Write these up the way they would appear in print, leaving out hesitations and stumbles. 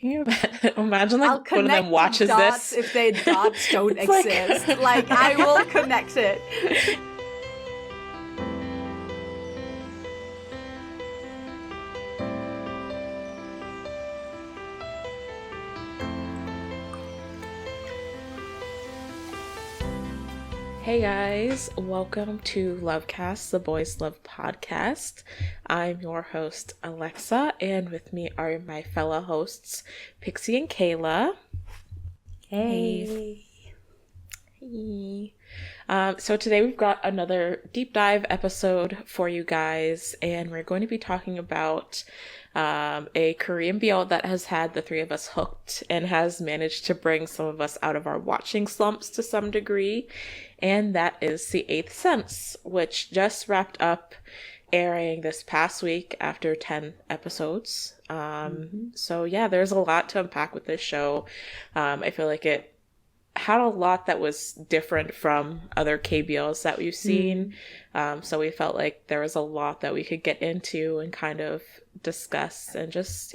talking about? Imagine I'll like one of them watches the dots this. if their dots don't exist. Like I will connect it. Hey guys, welcome to Lovecast, the Boys Love podcast. I'm your host, Alexa, and with me are my fellow hosts, Pixie and Kayla. Hey. Hey. So today we've got another deep dive episode for you guys, and we're going to be talking about a Korean BL that has had the three of us hooked and has managed to bring some of us out of our watching slumps to some degree. And that is The Eighth Sense, which just wrapped up airing this past week after 10 episodes. So yeah, there's a lot to unpack with this show. I feel like it had a lot that was different from other KBLs that we've seen. So we felt like there was a lot that we could get into and kind of discuss and just,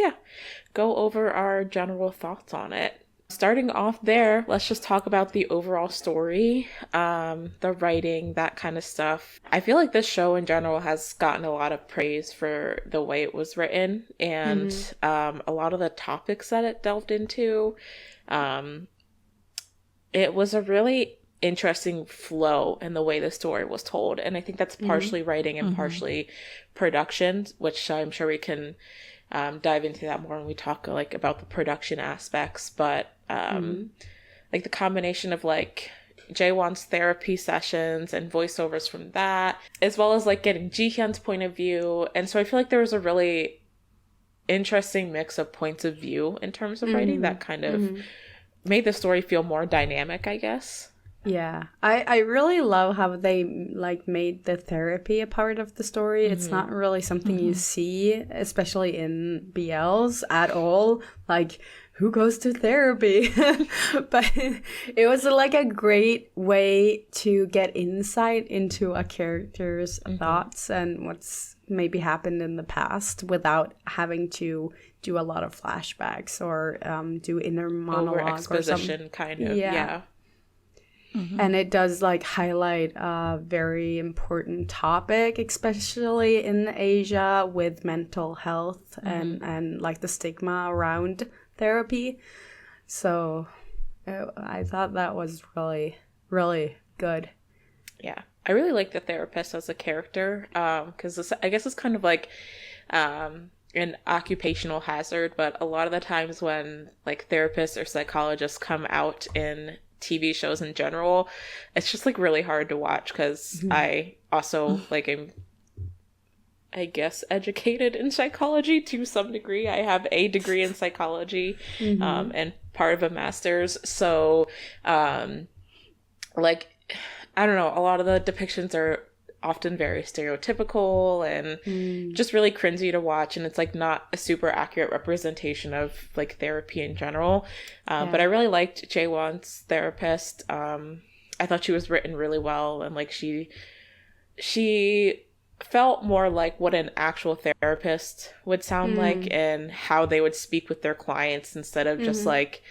go over our general thoughts on it. Starting off there, let's just talk about the overall story, the writing, that kind of stuff. I feel like this show in general has gotten a lot of praise for the way it was written and a lot of the topics that it delved into. It was a really interesting flow in the way the story was told. And I think that's partially writing and partially production, which I'm sure we can dive into that more when we talk like about the production aspects. But like the combination of like Jaewon's therapy sessions and voiceovers from that, as well as like getting Jihyun's point of view. And so I feel like there was a really interesting mix of points of view in terms of writing that kind of made the story feel more dynamic, I guess. Yeah, I really love how they like made the therapy a part of the story. It's not really something you see, especially in BLs at all. Like, who goes to therapy? But it was like a great way to get insight into a character's thoughts and what's maybe happened in the past without having to do a lot of flashbacks or do inner monologue over exposition or kind of. Yeah. And it does like highlight a very important topic, especially in Asia with mental health and like the stigma around therapy. So I thought that was really, really good. Yeah. I really like the therapist as a character because I guess it's kind of like an occupational hazard, but a lot of the times when like therapists or psychologists come out in TV shows in general, it's just like really hard to watch because I also like am, I guess, educated in psychology to some degree. I have a degree in psychology and part of a master's. So like, I don't know, a lot of the depictions are often very stereotypical and just really cringy to watch, and it's like not a super accurate representation of like therapy in general. But I really liked Jaewon's therapist. I thought she was written really well, and like she felt more like what an actual therapist would sound like and how they would speak with their clients instead of just like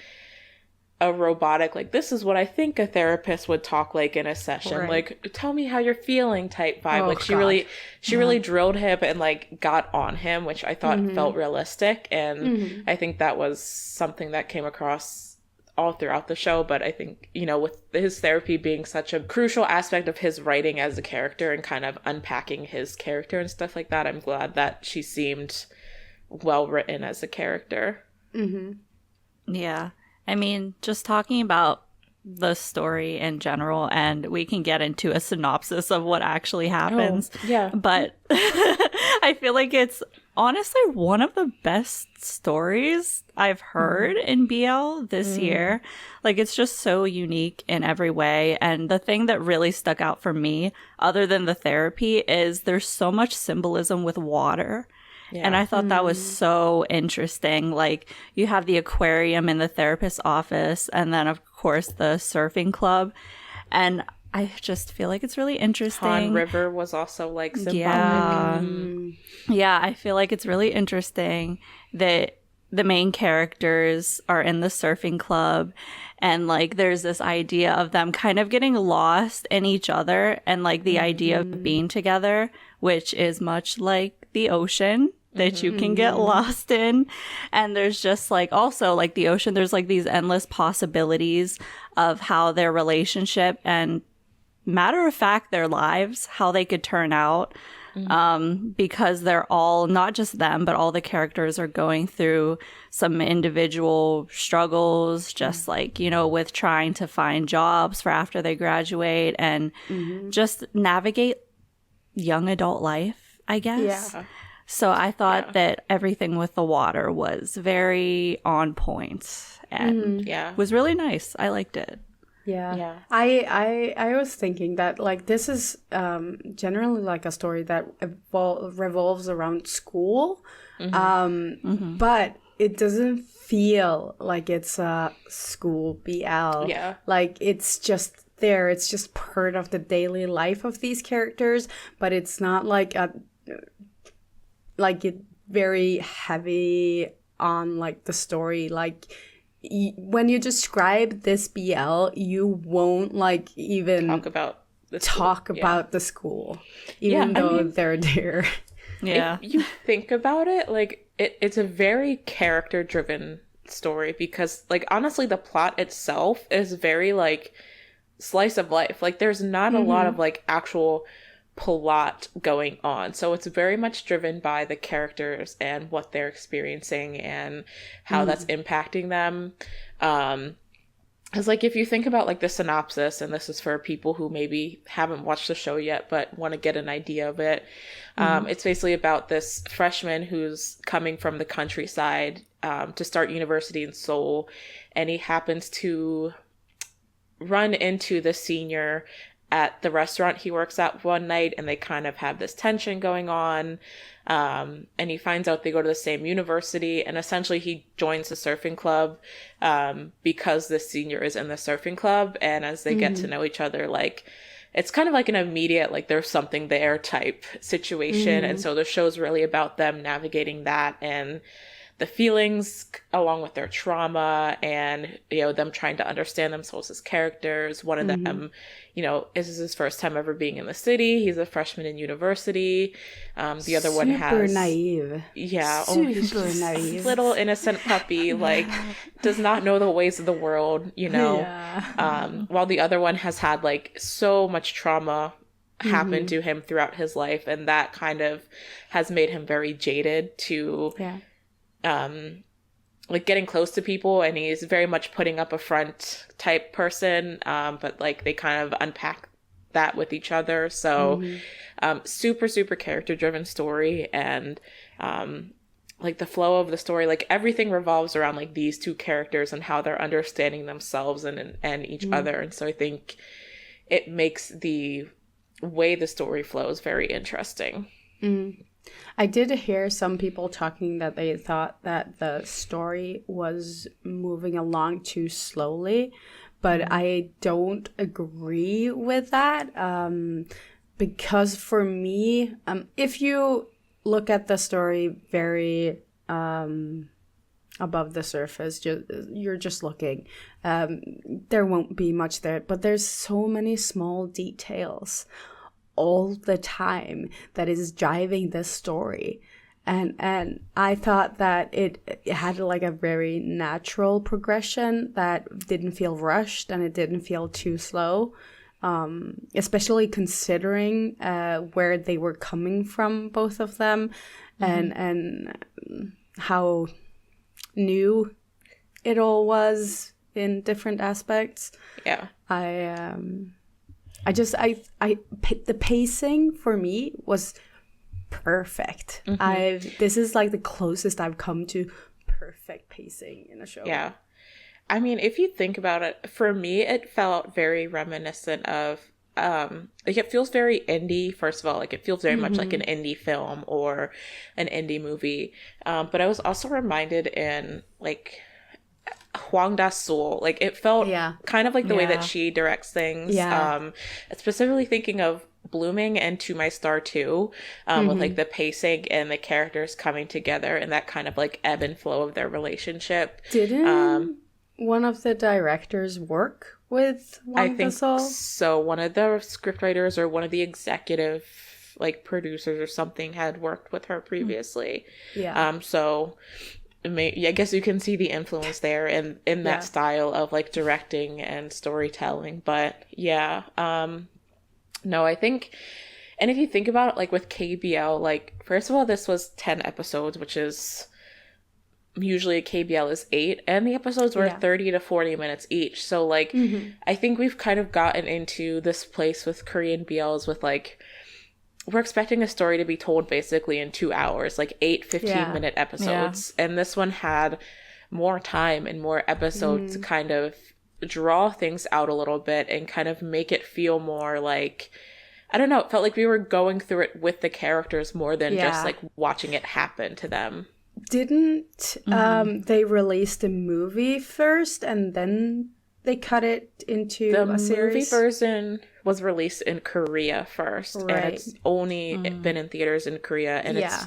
a robotic, like, this is what I think a therapist would talk like in a session, like, tell me how you're feeling type vibe. Like, she really drilled him and like got on him, which I thought felt realistic. And I think that was something that came across all throughout the show. But I think, you know, with his therapy being such a crucial aspect of his writing as a character and kind of unpacking his character and stuff like that, I'm glad that she seemed well written as a character. Yeah. I mean, just talking about the story in general, and we can get into a synopsis of what actually happens. But I feel like it's honestly one of the best stories I've heard in BL this year. Like, it's just so unique in every way. And the thing that really stuck out for me, other than the therapy, is there's so much symbolism with water. And I thought that was so interesting. Like, you have the aquarium in the therapist's office, and then, of course, the surfing club. And I just feel like it's really interesting. Han River was also, like, symbolic. Yeah, I feel like it's really interesting that the main characters are in the surfing club, and like there's this idea of them kind of getting lost in each other, and like the idea of being together, which is much like the ocean that you can get lost in. And there's just like, also like the ocean, there's like these endless possibilities of how their relationship and, matter of fact, their lives, how they could turn out. Because they're all, not just them, but all the characters are going through some individual struggles, just like, you know, with trying to find jobs for after they graduate and just navigate young adult life, I guess. Yeah. So I thought that everything with the water was very on point and was really nice. I liked it. Yeah. I was thinking that like this is generally like a story that revolves around school, but it doesn't feel like it's a school BL. Yeah. Like it's just there. It's just part of the daily life of these characters, but it's not like it very heavy on like the story. Like when you describe this BL, you won't like even talk about the school, even though they're there. Yeah. If you think about it, like it's a very character driven story, because like honestly the plot itself is very like slice of life. Like there's not a lot of like actual plot going on, so it's very much driven by the characters and what they're experiencing and how that's impacting them. Because like if you think about like the synopsis, and this is for people who maybe haven't watched the show yet but want to get an idea of it, it's basically about this freshman who's coming from the countryside to start university in Seoul, and he happens to run into the senior at the restaurant he works at one night, and they kind of have this tension going on, and he finds out they go to the same university, and essentially he joins the surfing club because the senior is in the surfing club, and as they get to know each other, like it's kind of like an immediate like there's something there type situation, and so the show's really about them navigating that and the feelings along with their trauma, and you know them trying to understand themselves as characters. One of them, you know, is his first time ever being in the city. He's a freshman in university. The other one has super naive. Yeah, he's naive, little innocent puppy, like does not know the ways of the world. You know, while the other one has had like so much trauma happen to him throughout his life, and that kind of has made him very jaded to. Like getting close to people, and he's very much putting up a front type person, but like they kind of unpack that with each other. So super character driven story, and like the flow of the story, like everything revolves around like these two characters and how they're understanding themselves and each other. And so I think it makes the way the story flows very interesting. I did hear some people talking that they thought that the story was moving along too slowly, but I don't agree with that, because for me, if you look at the story very above the surface, you're just looking, there won't be much there, but there's so many small details all the time that is driving this story, and I thought that it had like a very natural progression that didn't feel rushed, and it didn't feel too slow, especially considering where they were coming from, both of them, and how new it all was in different aspects. The pacing for me was perfect. This is like the closest I've come to perfect pacing in a show. Yeah. I mean, if you think about it, for me, it felt very reminiscent of, like it feels very indie, first of all, like it feels very much like an indie film or an indie movie. But I was also reminded in like Hwang Da-sul, like it felt kind of like the way that she directs things. Specifically thinking of blooming and To My Star too, with like the pacing and the characters coming together and that kind of like ebb and flow of their relationship. Didn't one of the directors work with Wang Gasol? So one of the scriptwriters or one of the executive like producers or something had worked with her previously. So I guess you can see the influence there in that style of like directing and storytelling. But no, I think, and if you think about it, like with KBL, like first of all, this was 10 episodes, which is usually a KBL is 8, and the episodes were 30 to 40 minutes each. So like, I think we've kind of gotten into this place with Korean BLs with like, we're expecting a story to be told basically in 2 hours, like 8 15-minute episodes. And this one had more time and more episodes to kind of draw things out a little bit and kind of make it feel more like, I don't know, it felt like we were going through it with the characters more than just like watching it happen to them. Didn't they release the movie first and then they cut it into a series? The movie version was released in Korea first, and it's only been in theaters in Korea, and it's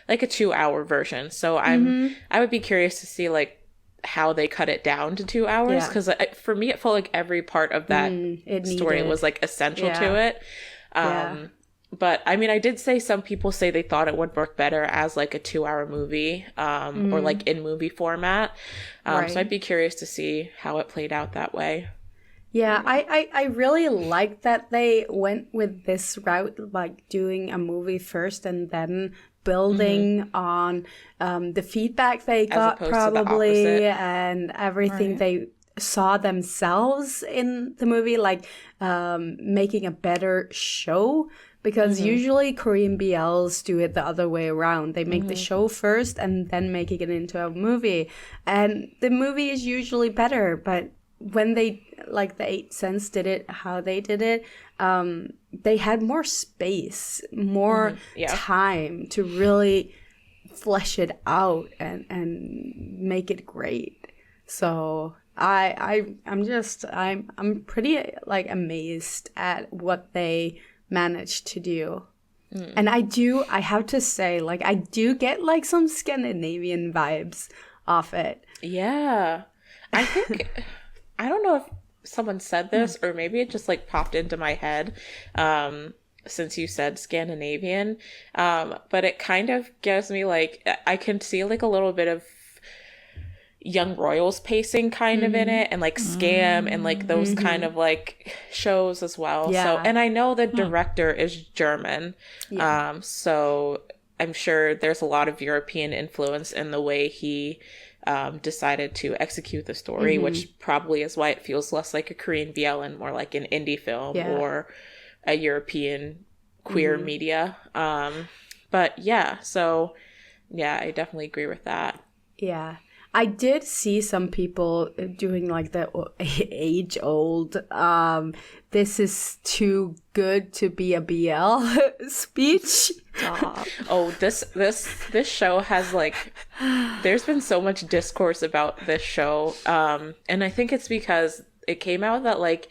like a 2-hour version. So I would be curious to see like how they cut it down to 2 hours, because for me it felt like every part of that story was like essential to it. But I mean, I did say some people say they thought it would work better as like a 2-hour movie, or like in movie format. So I'd be curious to see how it played out that way. Yeah, I really like that they went with this route, like doing a movie first and then building on the feedback they got probably and everything they saw themselves in the movie, like making a better show. Because usually Korean BLs do it the other way around. They make the show first and then making it into a movie. And the movie is usually better. But when they, like the 8 Cents did it, how they did it, they had more space, more time to really flesh it out and make it great. So I'm pretty like amazed at what they managed to do. And I have to say, like, I do get like some Scandinavian vibes off it. I think I don't know if someone said this or maybe it just like popped into my head since you said Scandinavian, but it kind of gives me like, I can see like a little bit of Young Royals pacing kind of in it, and like Scam and like those kind of like shows as well. So, and I know the director is German, so I'm sure there's a lot of European influence in the way he decided to execute the story, which probably is why it feels less like a Korean BL and more like an indie film or a European queer media. But so I definitely agree with that. Yeah. I did see some people doing like the age-old, this is too good to be a BL speech. Oh, this show has like, there's been so much discourse about this show. And I think it's because it came out that like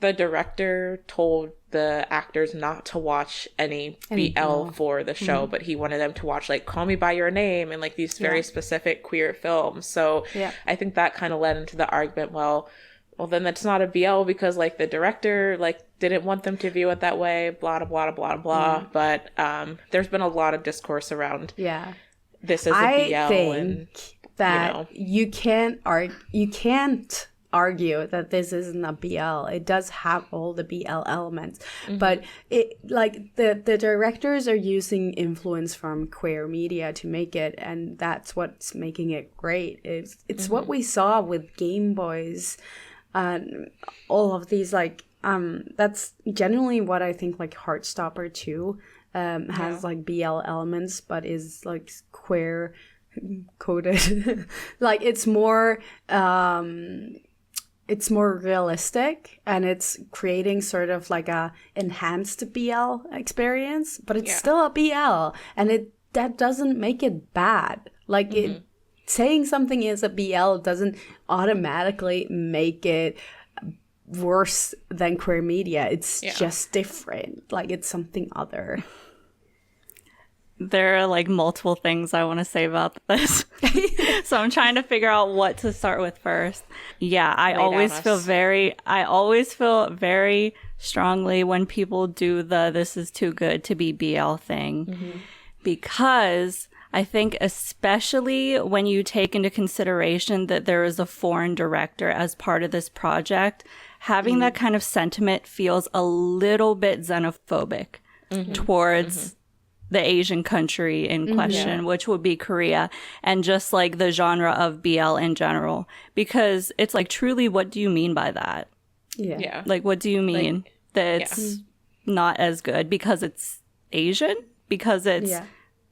the director told the actors not to watch any BL for the show, but he wanted them to watch like Call Me By Your Name and like these very specific queer films. So I think that kind of led into the argument, well then that's not a BL because like the director like didn't want them to view it that way, blah blah blah blah. But there's been a lot of discourse around this is a BL. I think that you can't argue that this isn't a BL. It does have all the BL elements, but it like the directors are using influence from queer media to make it, and that's what's making it great. It's what we saw with Game Boys and all of these like that's generally what I think like Heartstopper 2 has like BL elements but is like queer coded. Like it's more realistic and it's creating sort of like a enhanced BL experience, but it's still a BL, and that doesn't make it bad. Like it saying something is a BL doesn't automatically make it worse than queer media. It's just different. Like, it's something other. There are like multiple things I want to say about this. So I'm trying to figure out what to start with first. Yeah, I always feel very strongly when people do the "this is too good to be BL" thing, because I think especially when you take into consideration that there is a foreign director as part of this project, having that kind of sentiment feels a little bit xenophobic towards the Asian country in question, which would be Korea, and just like the genre of BL in general. Because it's like, truly, what do you mean by that? Yeah. Like, what do you mean that it's not as good? Because it's Asian? Because it's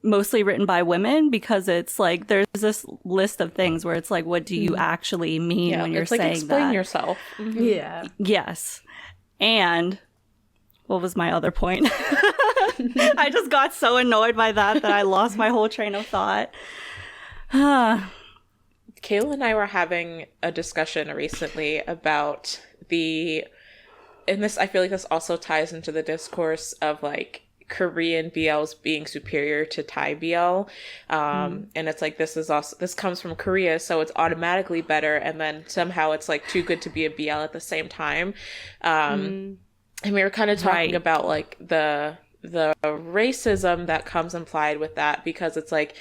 mostly written by women? Because it's like, there's this list of things where it's like, what do you actually mean when you're saying explain that? yourself. Yeah. Yes. And what was my other point? I just got so annoyed by that I lost my whole train of thought. Kayla and I were having a discussion recently about and this, I feel like this also ties into the discourse of like Korean BLs being superior to Thai BL. And it's like, this comes from Korea, so it's automatically better. And then somehow it's like too good to be a BL at the same time. And we were kind of talking about like the racism that comes implied with that, because it's like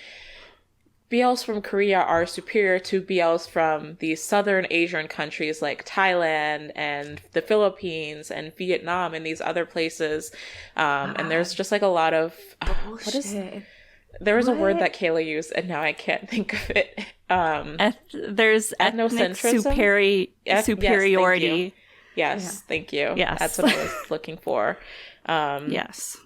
BLs from Korea are superior to BLs from these Southern Asian countries like Thailand and the Philippines and Vietnam and these other places. And there's just like a lot of there was a word that Kayla used and now I can't think of it. There's ethnic superiority. Yes, thank you. Yes. That's what I was looking for. Yes.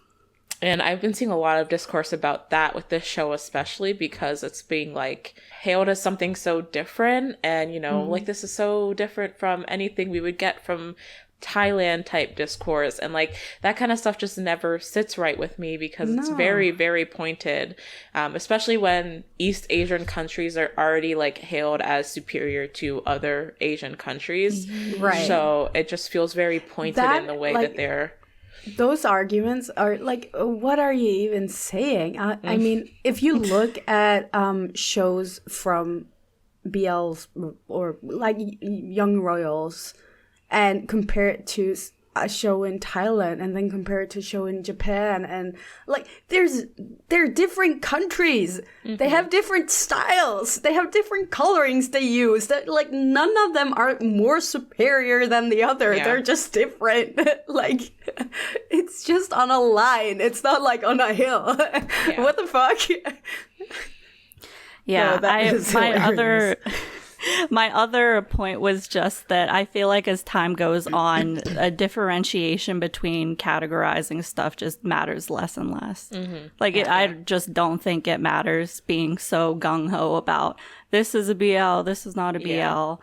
And I've been seeing a lot of discourse about that with this show, especially because it's being like hailed as something so different. And, you know, like this is so different from anything we would get from Thailand type discourse. And like that kind of stuff just never sits right with me, because it's very, very pointed, especially when East Asian countries are already like hailed as superior to other Asian countries. Right. So it just feels very pointed in the way that they're... Those arguments are like, what are you even saying? I mean, if you look at shows from BLs or like Young Royals and compare it to a show in Thailand and then compare it to a show in Japan, and like they're different countries. They have different styles. They have different colorings they use. That like none of them are more superior than the other. They're just different. Like it's just on a line. It's not like on a hill. What the fuck? Yeah, my other point was just that I feel like as time goes on, a differentiation between categorizing stuff just matters less and less. I just don't think it matters being so gung-ho about this is a BL, this is not a BL.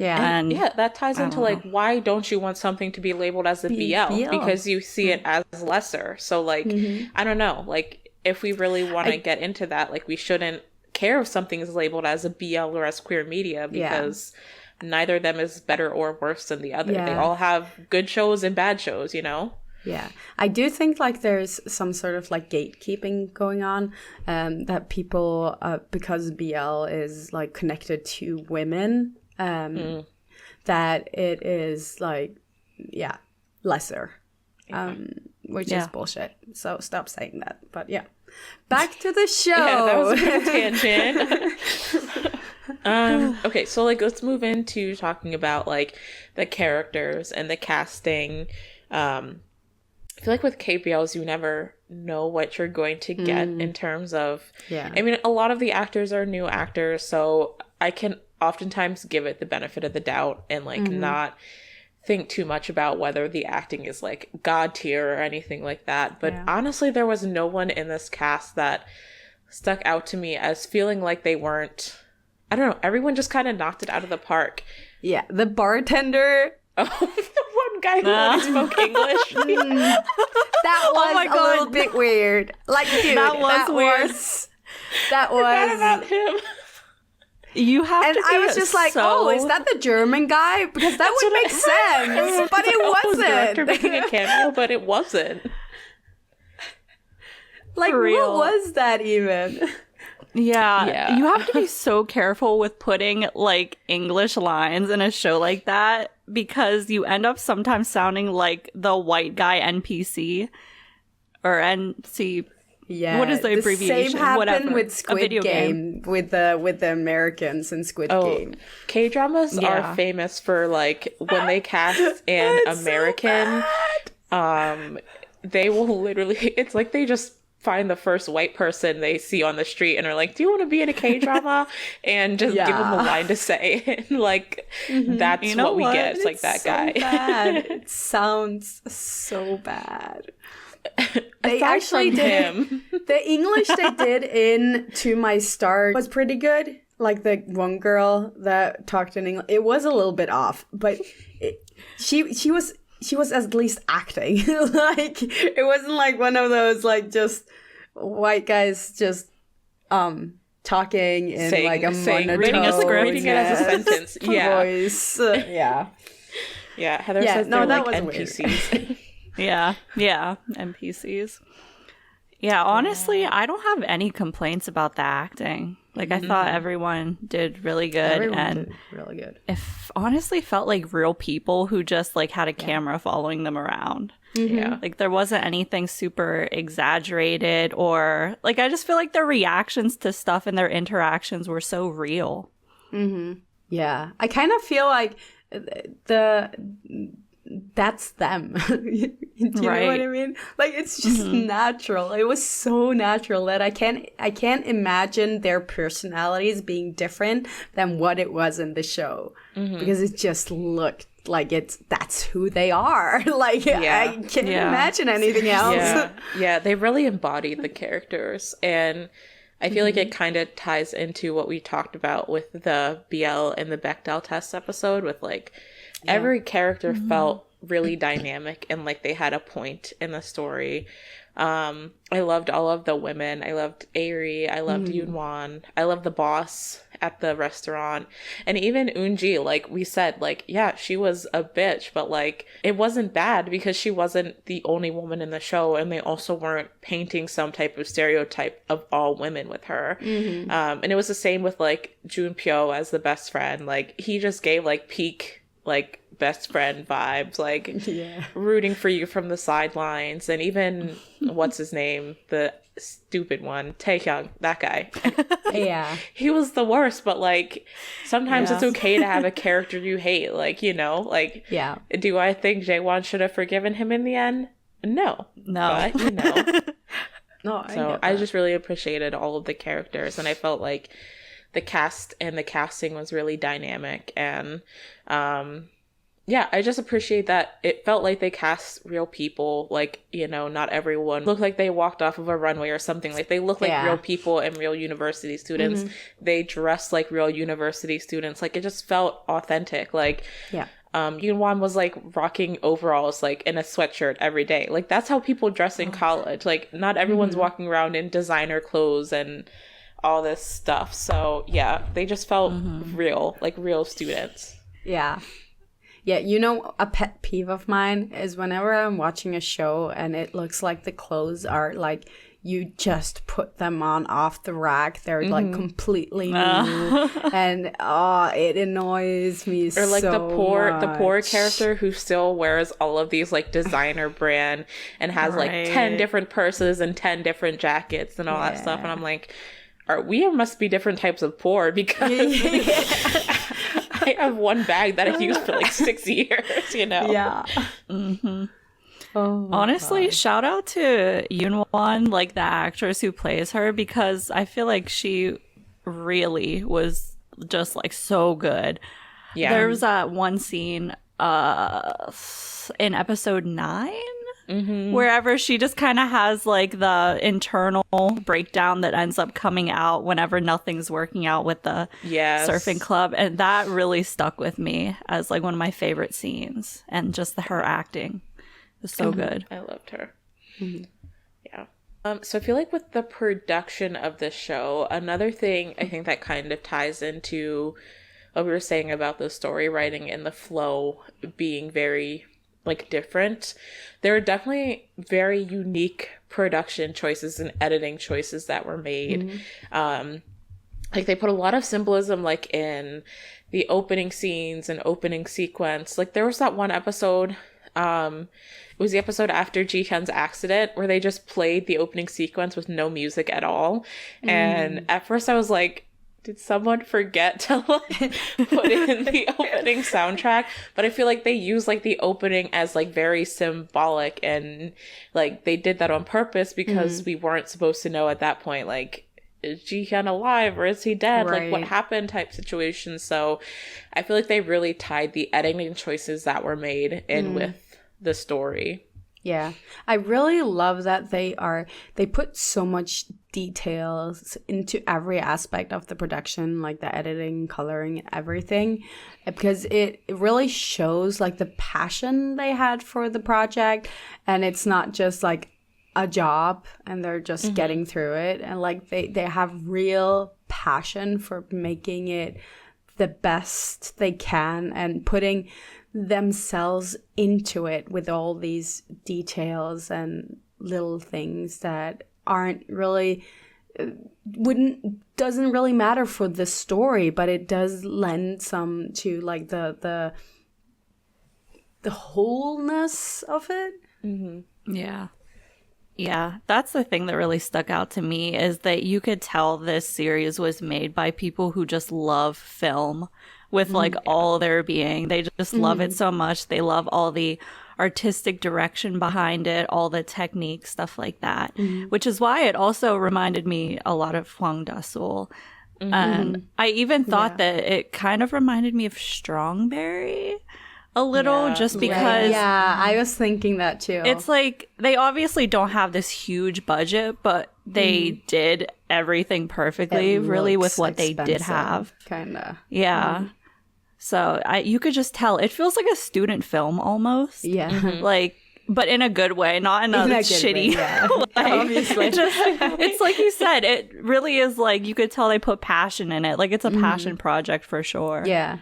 And that ties into like, why don't you want something to be labeled as a BL? Because you see it as lesser. So like, I don't know, like if we really want to get into that, like we shouldn't care if something is labeled as a BL or as queer media, because neither of them is better or worse than the other. They all have good shows and bad shows, you know? Yeah, I do think like there's some sort of like gatekeeping going on, that people, because BL is like connected to women, that it is like, lesser, which is bullshit. So stop saying that. But yeah. Back to the show. Yeah, that was a good tangent. Okay, so like let's move into talking about like the characters and the casting. I feel like with KBLs you never know what you're going to get in terms of I mean, a lot of the actors are new actors, so I can oftentimes give it the benefit of the doubt and like not think too much about whether the acting is like god tier or anything like that. But honestly, there was no one in this cast that stuck out to me as feeling like they weren't, I don't know, everyone just kind of knocked it out of the park. Yeah, the bartender. Oh, the one guy who only spoke English. That was a little bit weird. Like, dude, that was about him. You have and to be I was just like, oh, is that the German guy? Because that would make sense. But it wasn't. Director making a cameo, but it wasn't. Like, what was that even? Yeah. You have to be so careful with putting, like, English lines in a show like that because you end up sometimes sounding like the white guy NPC or NC. Yeah. What is the abbreviation? Same happened Whatever. with Squid Game with the Americans in Squid Game. K-dramas are famous for, like, when they cast an American, they will literally, it's like they just find the first white person they see on the street and are like, do you want to be in a K-drama? And just give them a line to say. And like, that's what we get. It's like that so guy. Bad. It sounds so bad. They actually did him. The English they did in To My Star was pretty good. Like the one girl that talked in English, it was a little bit off, but she was at least acting. Like, it wasn't like one of those like just white guys just talking in like a monotone, reading a script, reading it as a sentence. Voice. Yeah. Heather says they're like NPCs. Yeah, NPCs. Yeah, honestly, I don't have any complaints about the acting. Like, I thought everyone did really good. Did really good. It honestly felt like real people who just, like, had a camera following them around. Yeah. Like, there wasn't anything super exaggerated or, like, I just feel like their reactions to stuff and their interactions were so real. Yeah. I kind of feel like that's them. Do you know what I mean? Like, it's just natural. It was so natural that I can't imagine their personalities being different than what it was in the show, because it just looked like that's who they are. Like, I can't imagine anything else. Yeah, they really embodied the characters, and I feel like it kind of ties into what we talked about with the BL and the Bechdel test episode with like every character felt really dynamic and like they had a point in the story. I loved all of the women. I loved Airi. I loved Yoonwon. I loved the boss at the restaurant. And even Eunji, like we said, like, yeah, she was a bitch, but like it wasn't bad because she wasn't the only woman in the show, and they also weren't painting some type of stereotype of all women with her. And it was the same with like Junpyo as the best friend. Like, he just gave like peak like best friend vibes, like rooting for you from the sidelines. And even what's his name, the stupid one, Taehyung, that guy, he was the worst. But like sometimes it's okay to have a character you hate, like, you know, like, do I think Jaewon should have forgiven him in the end? No, but you know. No, so I just really appreciated all of the characters, and I felt like the cast and the casting was really dynamic. And yeah, I just appreciate that it felt like they cast real people. Like, you know, not everyone looked like they walked off of a runway or something. Like, they look like real people and real university students. They dressed like real university students. Like, it just felt authentic. Like, Yoonwon was like rocking overalls like in a sweatshirt every day. Like, that's how people dress in college. Like, not everyone's walking around in designer clothes and all this stuff. So yeah, they just felt real, like real students. Yeah, you know, a pet peeve of mine is whenever I'm watching a show and it looks like the clothes are like, you just put them on off the rack. They're like completely new. And it annoys me so much. Or like the poor character who still wears all of these like designer brand and has like 10 different purses and 10 different jackets and all that stuff. And I'm like, we must be different types of poor, because I have one bag that I've used for like 6 years, you know? Yeah. Honestly, shout out to Yoonwon, like the actress who plays her, because I feel like she really was just like so good. Yeah. There was that one scene in episode 9 wherever she just kind of has like the internal breakdown that ends up coming out whenever nothing's working out with the surfing club, and that really stuck with me as like one of my favorite scenes. And just her acting was so good. I loved her. Yeah. So I feel like with the production of this show, another thing I think that kind of ties into what we were saying about the story writing and the flow being very like different. There are definitely very unique production choices and editing choices that were made. Like they put a lot of symbolism like in the opening scenes and opening sequence. Like there was that one episode, it was the episode after Ji-hyun's accident where they just played the opening sequence with no music at all. And at first I was like, did someone forget to like put in the opening soundtrack? But I feel like they use like the opening as like very symbolic, and like they did that on purpose because we weren't supposed to know at that point, like, is Ji-hyun alive or is he dead? Right. Like what happened type situation. So I feel like they really tied the editing choices that were made in with the story. Yeah, I really love that they put so much details into every aspect of the production, like the editing, coloring, everything, because it really shows like the passion they had for the project, and it's not just like a job and they're just getting through it, and like they have real passion for making it the best they can and putting themselves into it with all these details and little things that aren't really doesn't really matter for the story, but it does lend some to like the wholeness of it. Yeah, that's the thing that really stuck out to me, is that you could tell this series was made by people who just love film with like all their being. They just love it so much. They love all the artistic direction behind it, all the technique, stuff like that, which is why it also reminded me a lot of Hwang Da-sul. And I even thought that it kind of reminded me of Strongberry a little, just because. Yeah, I was thinking that too. It's like they obviously don't have this huge budget, but they did everything perfectly, really, with what they did have. Kinda. Yeah. So you could just tell it feels like a student film almost. Yeah. Like, but in a good way, not in a shitty. Obviously. It's like you said, it really is like you could tell they put passion in it. Like it's a passion project for sure. Yeah.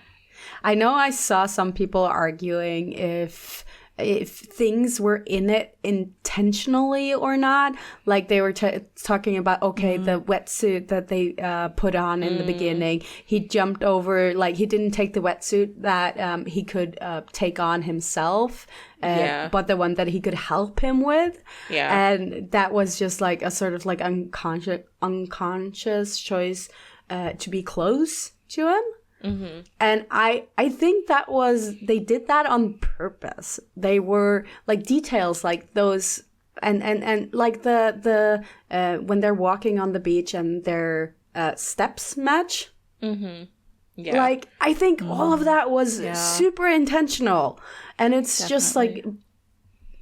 I know I saw some people arguing if things were in it intentionally or not. Like they were talking about, okay, the wetsuit that they put on in the beginning, he jumped over, like he didn't take the wetsuit that he could take on himself, but the one that he could help him with. Yeah. And that was just like a sort of like unconscious choice to be close to him. And I think they did that on purpose. They were like details like those, and like the when they're walking on the beach and their steps match. Yeah. Like I think all of that was super intentional, and it's just like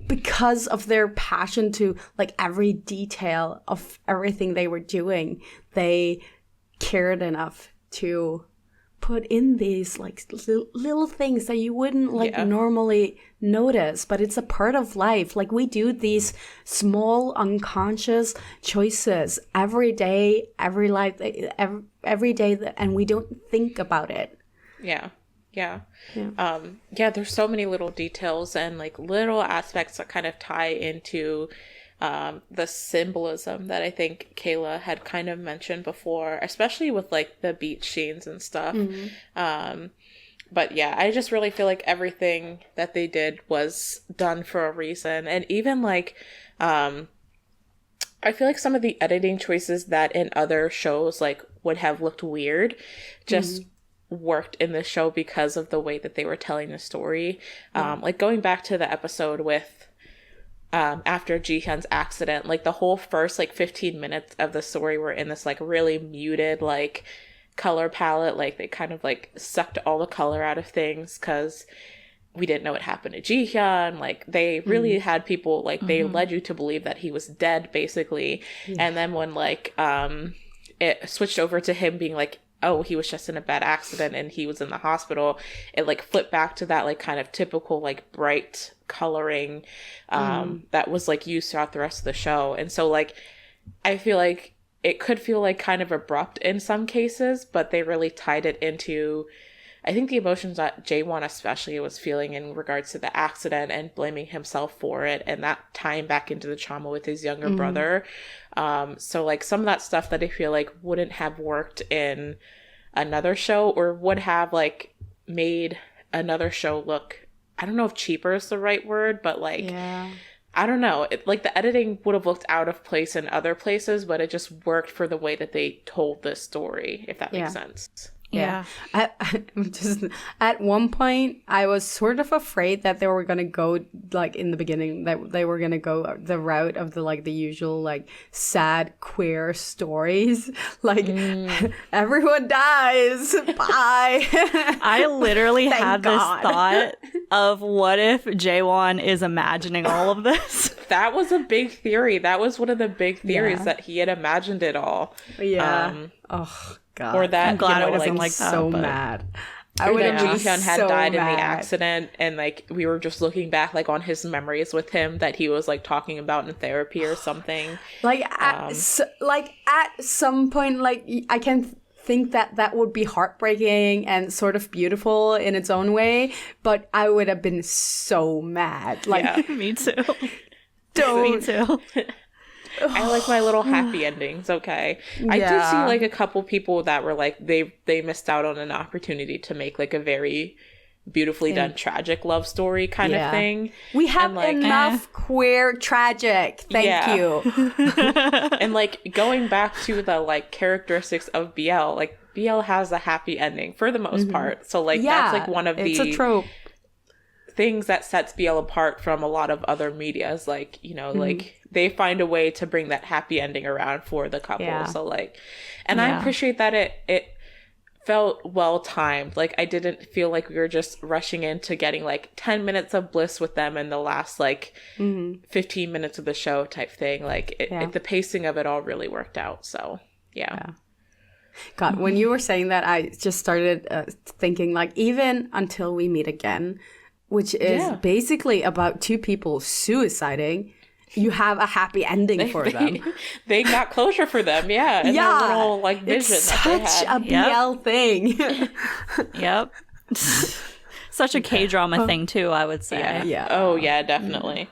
because of their passion to like every detail of everything they were doing, they cared enough to put in these like little things that you wouldn't like normally notice, but it's a part of life. Like we do these small unconscious choices every day, every day, and we don't think about it. Yeah, there's so many little details and like little aspects that kind of tie into the symbolism that I think Kayla had kind of mentioned before, especially with like the beach scenes and stuff. But yeah, I just really feel like everything that they did was done for a reason. And even like, I feel like some of the editing choices that in other shows like would have looked weird just worked in this show because of the way that they were telling the story. Like going back to the episode with after Ji-hyun's accident, like the whole first like 15 minutes of the story were in this like really muted like color palette. Like they kind of like sucked all the color out of things because we didn't know what happened to Ji-hyun. Like they really had people like they led you to believe that he was dead basically. And then when like it switched over to him being like oh, he was just in a bad accident and he was in the hospital, it like flipped back to that like kind of typical like bright coloring that was like used throughout the rest of the show. And so like I feel like it could feel like kind of abrupt in some cases, but they really tied it into, I think, the emotions that Jaewon especially was feeling in regards to the accident and blaming himself for it, and that tying back into the trauma with his younger brother. So like some of that stuff that I feel like wouldn't have worked in another show, or would have like made another show look, I don't know if cheaper is the right word, but like, I don't know. Like the editing would have looked out of place in other places, but it just worked for the way that they told this story, if that makes sense. Yeah. At one point, I was sort of afraid that they were going to go, like in the beginning, that they were going to go the route of the usual, like, sad queer stories. Like, everyone dies. Bye. I literally had this God. thought of what if Jaewon is imagining all of this? That was a big theory. That was one of the big theories, that he had imagined it all. Yeah. Oh, God. Or that, I'm glad I wasn't I'm like that. so but... mad. I would have been Ji-hyun had so died in the mad. accident, and like we were just looking back like on his memories with him that he was like talking about in therapy or something. Like at some point, like I can think that would be heartbreaking and sort of beautiful in its own way, but I would have been so mad. Like Me too. don't. Me too. I like my little happy endings, okay? I did see like a couple people that were like they missed out on an opportunity to make like a very beautifully done tragic love story kind of thing. We have like, enough queer tragic. Thank you. And like going back to the like characteristics of BL, like BL has a happy ending for the most part. So like that's like one of it's the a trope. things that sets BL apart from a lot of other medias. Like, you know, like they find a way to bring that happy ending around for the couple. So like, and I appreciate that it felt well timed. Like I didn't feel like we were just rushing into getting like 10 minutes of bliss with them in the last like 15 minutes of the show type thing. Like the pacing of it all really worked out. So yeah. God, when you were saying that, I just started thinking like, even Until We Meet Again, which is basically about two people suiciding, you have a happy ending for them. They got closure for them, and their little like vision it's that they such had. a BL thing. Yep. Such a K-drama thing too, I would say. Yeah. Oh yeah, definitely.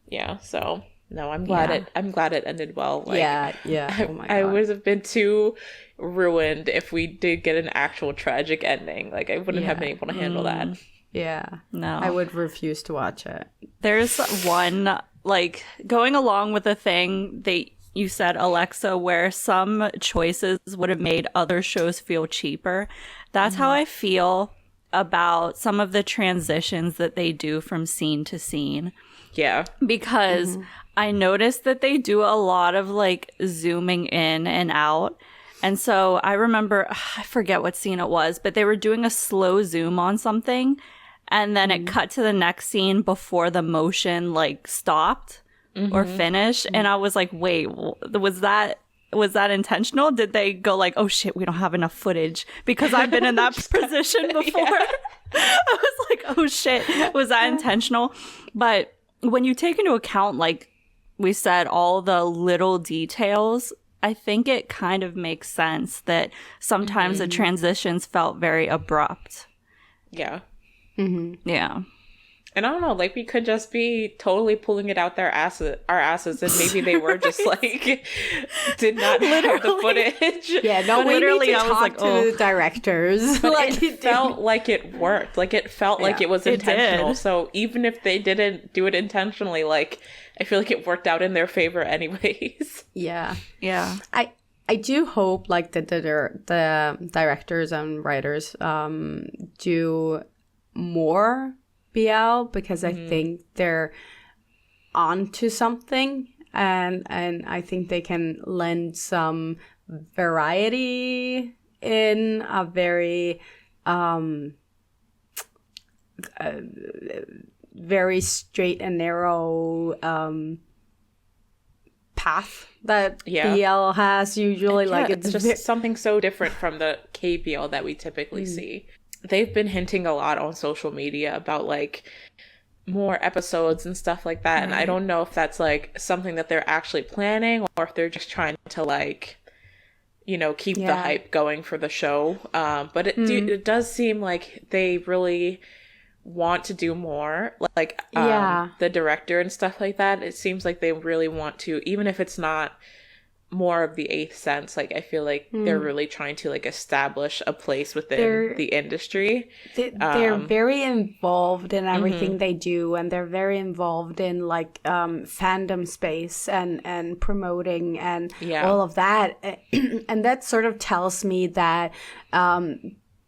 Yeah. So no, I'm glad it ended well. Like, Oh my God. I would have been too ruined if we did get an actual tragic ending. Like I wouldn't have been able to handle that. Yeah. No. I would refuse to watch it. There's one, like, going along with the thing that you said, Alexa, where some choices would have made other shows feel cheaper. That's how I feel about some of the transitions that they do from scene to scene. Yeah. Because I noticed that they do a lot of, like, zooming in and out. And so I remember, I forget what scene it was, but they were doing a slow zoom on something. And then it cut to the next scene before the motion like stopped or finished. And I was like, wait, was that intentional? Did they go like, oh shit, we don't have enough footage? Because I've been in that position before. I was like, oh shit, was that intentional? But when you take into account, like we said, all the little details, I think it kind of makes sense that sometimes the transitions felt very abrupt. Yeah. Yeah. And I don't know, like we could just be totally pulling it out our asses, and maybe they were just like did not have the footage. Yeah, no, we literally, need to I was talk like, to the directors. But like, it felt like it worked. Like it felt like it was intentional. So even if they didn't do it intentionally, like I feel like it worked out in their favor anyways. Yeah. I do hope like the directors and writers do more BL, because I think they're onto something, and I think they can lend some variety in a very very straight and narrow path that BL has usually. Like it's just something so different from the KBL that we typically see. They've been hinting a lot on social media about like more episodes and stuff like that, and I don't know if that's like something that they're actually planning or if they're just trying to like, you know, keep the hype going for the show. But it does seem like they really want to do more, like the director and stuff like that. It seems like they really want to, even if it's not more of the eighth sense. Like I feel like they're really trying to like establish a place within the industry. They're very involved in everything they do, and they're very involved in like fandom space and promoting and all of that. And that sort of tells me that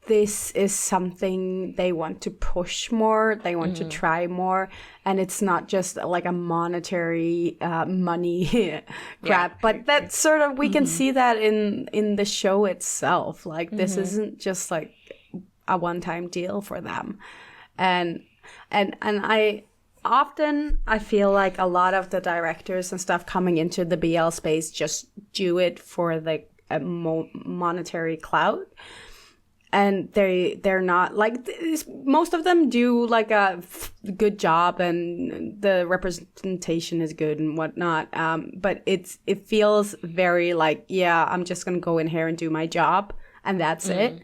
this is something they want to push more, they want to try more, and it's not just like a monetary money grab, but that's sort of, we can see that in the show itself. Like this isn't just like a one-time deal for them. And I feel like a lot of the directors and stuff coming into the BL space just do it for the monetary clout. And they're not like, most of them do like a good job and the representation is good and whatnot. But it feels very like, I'm just gonna go in here and do my job and that's it.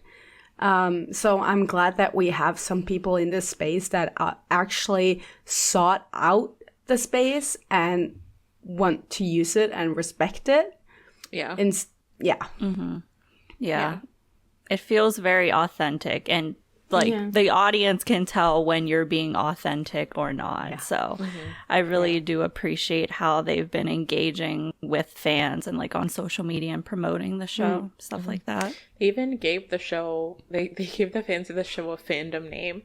So I'm glad that we have some people in this space that actually sought out the space and want to use it and respect it. Yeah. It feels very authentic, and like the audience can tell when you're being authentic or not. So I really do appreciate how they've been engaging with fans and like on social media and promoting the show, stuff like that. They even gave the show, they gave the fans of the show a fandom name,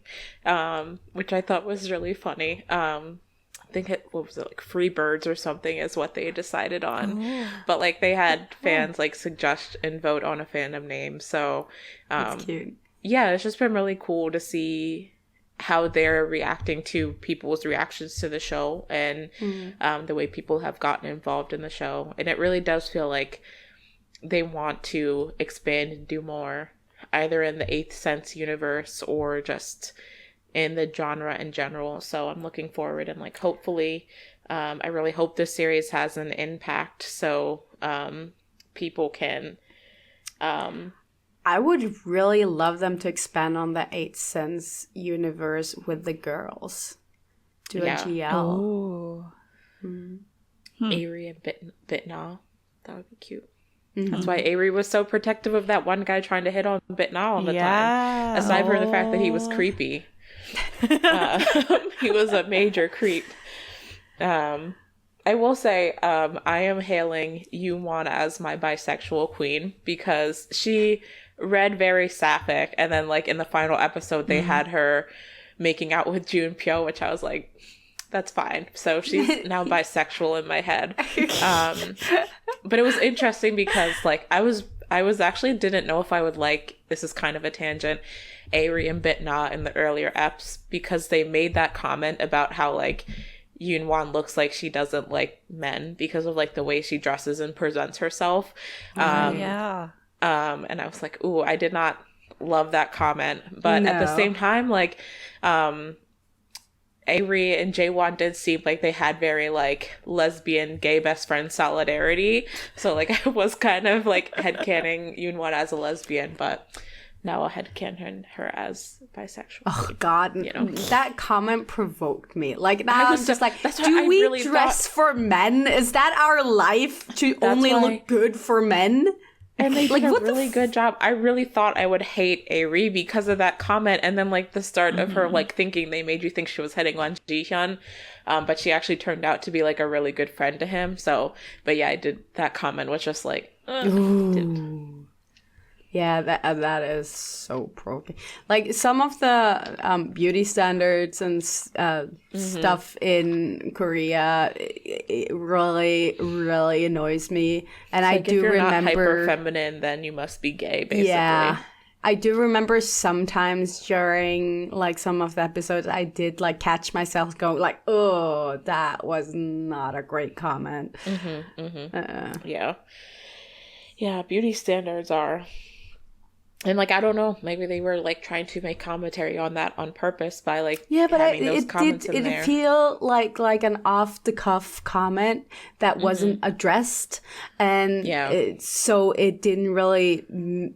which I thought was really funny. I think what was it, like Free Birds or something is what they decided on. But like they had fans like suggest and vote on a fandom name. So that's cute. Yeah, it's just been really cool to see how they're reacting to people's reactions to the show and the way people have gotten involved in the show. And it really does feel like they want to expand and do more, either in the Eighth Sense universe or just in the genre in general. So I'm looking forward, and like hopefully I really hope this series has an impact so people can I would really love them to expand on the Eighth Sense universe with the girls. Do a GL. Avery and Bitna. That would be cute. That's why Avery was so protective of that one guy trying to hit on Bitna all the time. Aside from the fact that he was creepy. He was a major creep. I will say I am hailing Yoonwon as my bisexual queen because she read very sapphic, and then like in the final episode they had her making out with Junpyo, which I was like, that's fine. So she's now bisexual in my head. But it was interesting because like I was actually didn't know if I would like, this is kind of a tangent, Ari and Bitna in the earlier eps, because they made that comment about how like Yoonwon looks like she doesn't like men because of like the way she dresses and presents herself. And I was like, ooh, I did not love that comment. But at the same time, like Avery and Jaewon did seem like they had very like lesbian gay best friend solidarity. So like I was kind of like headcanon Yoonwon as a lesbian, but now I'll headcanon her as bisexual. Oh God, you know? That comment provoked me. Like now I was just like, do we really dress for men? Is that our life to only look good for men? And they did a really good job. I really thought I would hate Ari because of that comment, and then like the start of her like thinking, they made you think she was hitting on Jihyun, but she actually turned out to be like a really good friend to him. So, but yeah, I did, that comment was just like, yeah, that is so provoking. Like some of the beauty standards and stuff in Korea, it really, really annoys me. And I do remember, if you're not hyper feminine, then you must be gay. Basically, I do remember sometimes during like some of the episodes, I did like catch myself going like, "Oh, that was not a great comment." Yeah, yeah. Beauty standards are, and like I don't know, maybe they were like trying to make commentary on that on purpose by like having those comments in there. It feel like an off the cuff comment that wasn't addressed, and so it didn't really.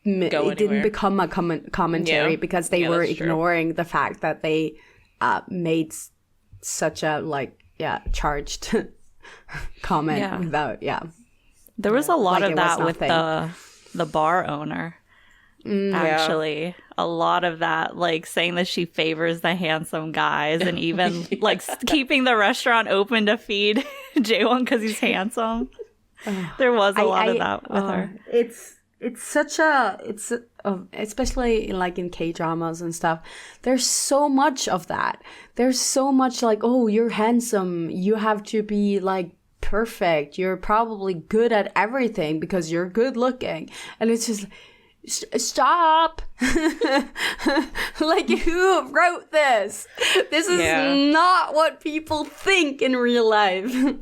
It didn't become a commentary because they were ignoring the fact that they made such a charged comment without there was a lot of that with the bar owner actually a lot of that, like saying that she favors the handsome guys and even like keeping the restaurant open to feed Jaewon because he's handsome. There was a lot of that with her. It's such a especially like in K-dramas and stuff, there's so much of that. There's so much like, oh, you're handsome, you have to be like perfect, you're probably good at everything because you're good looking, and it's just stop. Like, who wrote this? This is not what people think in real life.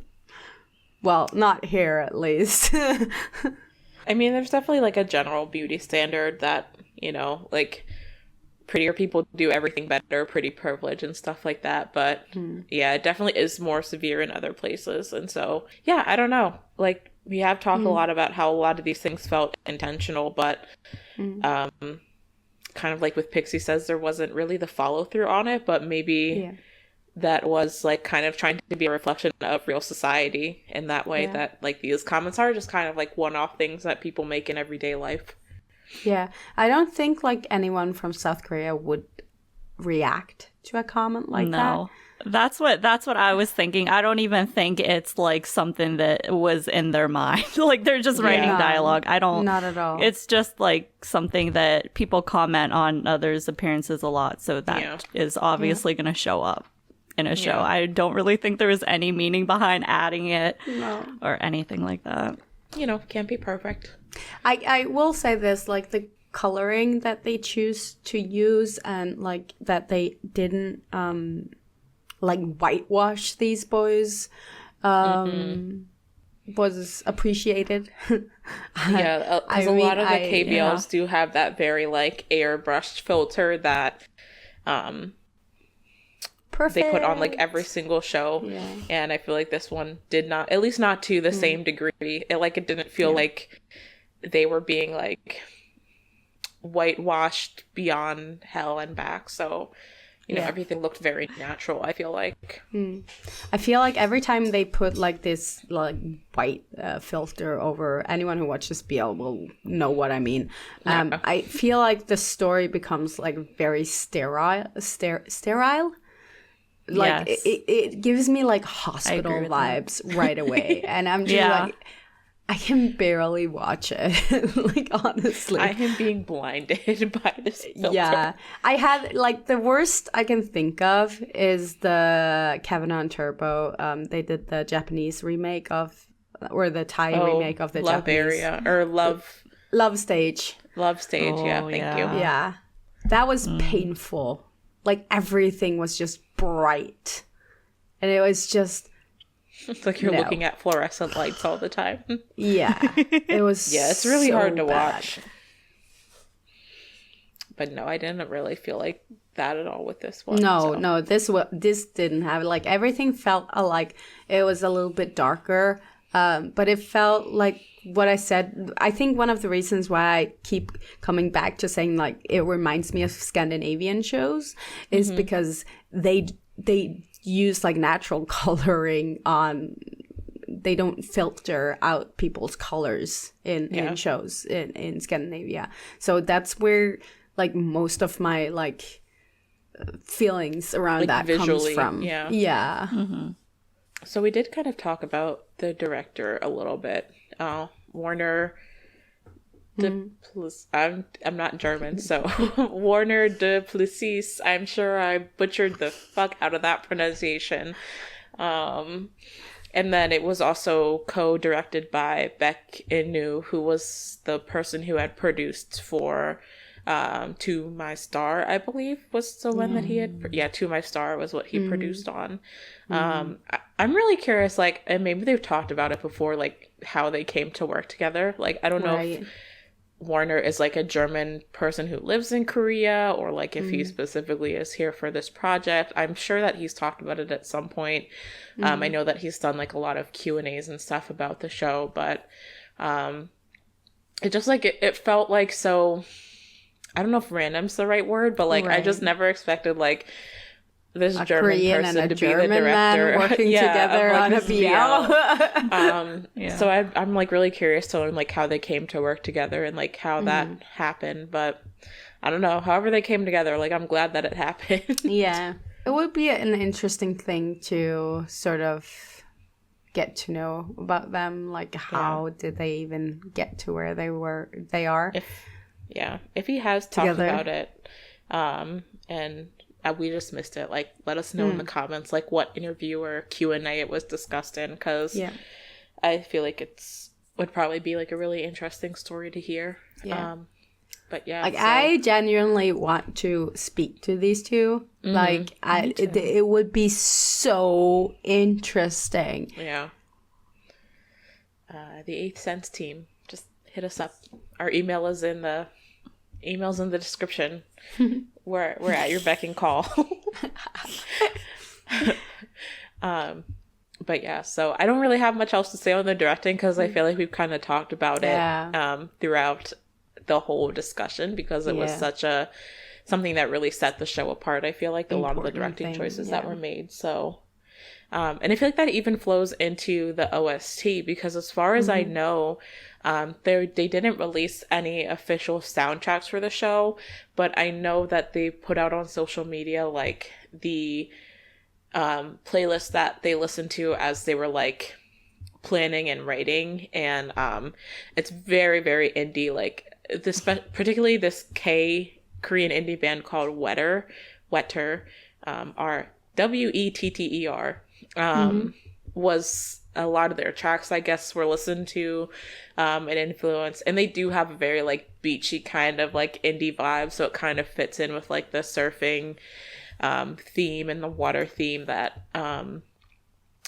Well, not here at least. I mean, there's definitely like a general beauty standard that, you know, like prettier people do everything better, pretty privilege and stuff like that. But yeah, it definitely is more severe in other places. And so, yeah, I don't know. Like, we have talked a lot about how a lot of these things felt intentional, but kind of like with Pixie Says, there wasn't really the follow through on it, but maybe that was like kind of trying to be a reflection of real society in that way, that like these comments are just kind of like one-off things that people make in everyday life. Yeah, I don't think like anyone from South Korea would react to a comment like that. That's what I was thinking. I don't even think it's like something that was in their mind. Like they're just writing dialogue. Not at all. It's just like something that people comment on others' appearances a lot, so that is obviously going to show up in a show. I don't really think there was any meaning behind adding it or anything like that. You know, can't be perfect. I will say this, like the coloring that they choose to use and like that they didn't like whitewash these boys was appreciated. Yeah, because a lot of the KBLs do have that very like airbrushed filter that perfect. They put on like every single show, and I feel like this one did not, at least not to the same degree. It didn't feel like they were being like whitewashed beyond hell and back. So you know, everything looked very natural, I feel like. I feel like every time they put like this like white filter over, anyone who watches BL will know what I mean. I feel like the story becomes like very sterile. Like it gives me like hospital vibes right away, and I'm just like, I can barely watch it. Like, honestly, I am being blinded by this filter. Yeah, I had like the worst I can think of is the Kevin on Turbo. They did the Japanese remake of, or the Thai remake of the Love Japanese Area or Love Stage. Love Stage. Thank you. Yeah, that was painful. Like everything was just bright, and it was just. It's like you're looking at fluorescent lights all the time. Yeah. It was it's really so hard to bad. watch. But no, I didn't really feel like that at all with this one. No, this didn't have it. Like everything felt like it was a little bit darker, but it felt like what I said. I think one of the reasons why I keep coming back to saying like it reminds me of Scandinavian shows is because they use like natural coloring on. They don't filter out people's colors in shows in Scandinavia. So that's where like most of my like feelings around like that visually, comes from. Yeah. Mm-hmm. So we did kind of talk about the director a little bit. Warner I'm not German, so Warner de Plessis. I'm sure I butchered the fuck out of that pronunciation. And then it was also co-directed by Baek In-woo, who was the person who had produced for To My Star, I believe, was the one that he had. Yeah, To My Star was what he produced on. I'm really curious, like, and maybe they've talked about it before, like, how they came to work together. Like, I don't know if Warner is like a German person who lives in Korea, or like if he specifically is here for this project. I'm sure that he's talked about it at some point. I know that he's done like a lot of Q&As and stuff about the show, but it just like it felt like so, I don't know if random's the right word, but like I just never expected like this a German Korean person and a to German be the director man working together like, on a BL. So I'm like really curious to learn like how they came to work together and like how that happened. But I don't know, however they came together, like I'm glad that it happened. Yeah, it would be an interesting thing to sort of get to know about them. Like how did they even get to where they are? If he has talked about it, and we just missed it, like let us know in the comments like what interview or Q&A it was discussed in, because I feel like would probably be like a really interesting story to hear. But yeah, like I genuinely want to speak to these two. Like it would be so interesting. The Eighth Sense team, just hit us up. Our email's in the description. We're at your beck and call. But yeah, so I don't really have much else to say on the directing, because I feel like we've kind of talked about it throughout the whole discussion, because it was such something that really set the show apart. I feel like a lot of the directing choices that were made. So and I feel like that even flows into the OST, because as far as I know, they didn't release any official soundtracks for the show, but I know that they put out on social media like the playlist that they listened to as they were like planning and writing, and it's very, very indie. Like this, particularly this Korean indie band called Wetter, are Wetter, was a lot of their tracks, I guess, were listened to and influenced, and they do have a very like beachy kind of like indie vibe, so it kind of fits in with like the surfing theme and the water theme that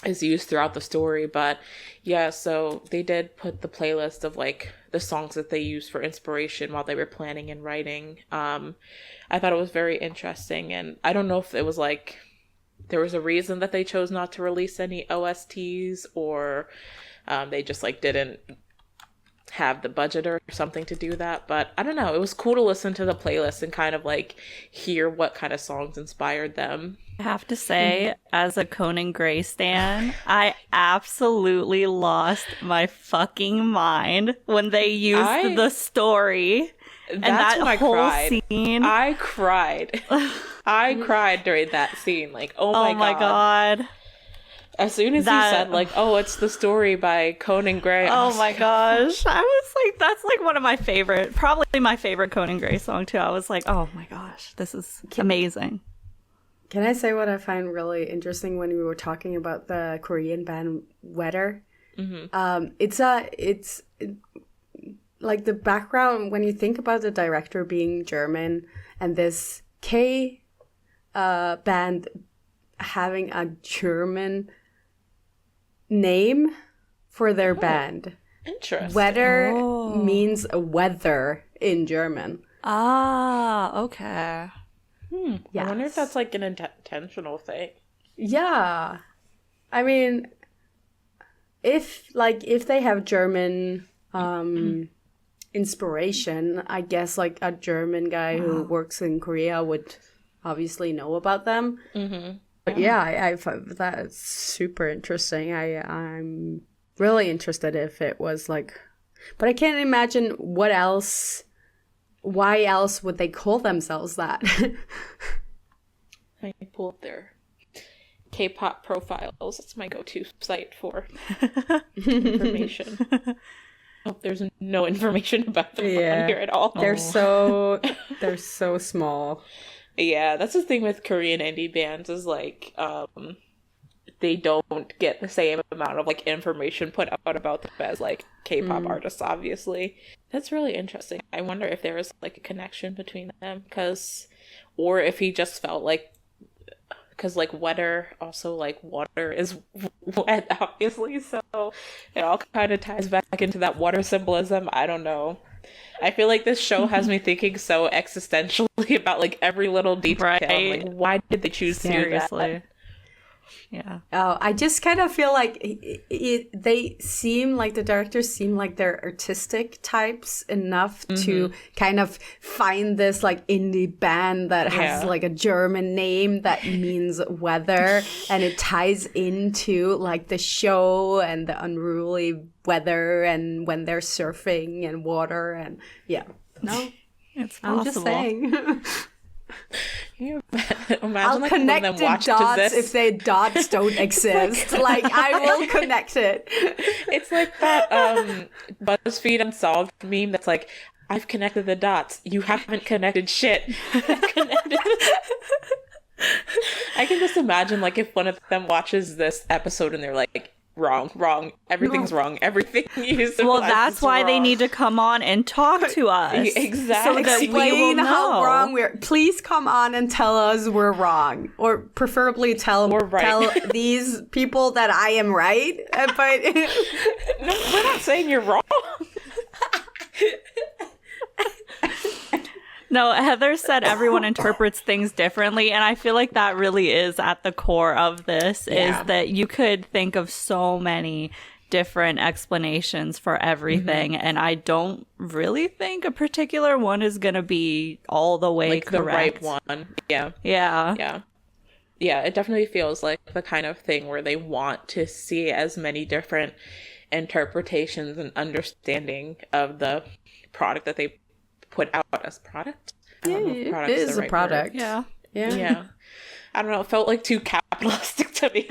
is used throughout the story. But yeah, so they did put the playlist of like the songs that they used for inspiration while they were planning and writing. I thought it was very interesting, and I don't know if it was like there was a reason that they chose not to release any OSTs, or they just like didn't have the budget or something to do that. But I don't know, it was cool to listen to the playlist and kind of like hear what kind of songs inspired them. I have to say, as a Conan Gray stan, I absolutely lost my fucking mind when they used the story. And that's that when whole cried. Scene. I cried. I cried during that scene. Like, oh my god. As soon as he said, like, oh, it's the story by Conan Gray. Oh my gosh. I was like, that's like one of my favorite, probably my favorite Conan Gray song too. I was like, oh my gosh, this is amazing. Can I say what I find really interesting when we were talking about the Korean band Wetter? It's like the background, when you think about the director being German and this K band having a German name for their band. Interesting. Wetter means weather in German. Ah, okay. Yes. I wonder if that's like an intentional thing. Yeah. I mean, if they have German inspiration, I guess like a German guy who works in Korea would obviously know about them. But yeah, I find that super interesting. I'm really interested if it was like, but I can't imagine what else. Why else would they call themselves that? I pull up their K-pop profiles. That's my go-to site for information. Oh, there's no information about them on here at all. They're so small. Yeah, that's the thing with Korean indie bands is like they don't get the same amount of like information put out about them as like K-pop artists, obviously. That's really interesting. I wonder if there is like a connection between them, or if he just felt like, because like wetter, also like water is wet, obviously, so it all kind of ties back into that water symbolism. I don't know. I feel like this show has me thinking so existentially about like every little detail. Right. Like, why did they choose to do that? Yeah. Oh, I just kind of feel like they seem like the directors seem like they're artistic types enough to kind of find this like indie band that has like a German name that means weather, and it ties into like the show and the unruly weather and when they're surfing and water and no, It's possible. I'm just saying. Can you imagine I'll like connect one of the them watches dots this? if the dots don't exist. Like I will connect it. It's like that BuzzFeed Unsolved meme that's like, I've connected the dots. You haven't connected shit. I can just imagine like if one of them watches this episode and they're like, wrong. Everything's wrong. Everything you said. Well, that's why they need to come on and talk to us. Exactly. So that we will Explain know. how wrong we are. Please come on and tell us we're wrong, or preferably tell these people that I am right. But no, we're not saying you're wrong. No, Heather said everyone interprets things differently, and I feel like that really is at the core of this, is that you could think of so many different explanations for everything, and I don't really think a particular one is going to be all the way like correct. The right one. Yeah. Yeah, it definitely feels like the kind of thing where they want to see as many different interpretations and understanding of the product that they put out as product. I don't know if product it is the a right product. word. Yeah. I don't know. It felt like too capitalistic to me.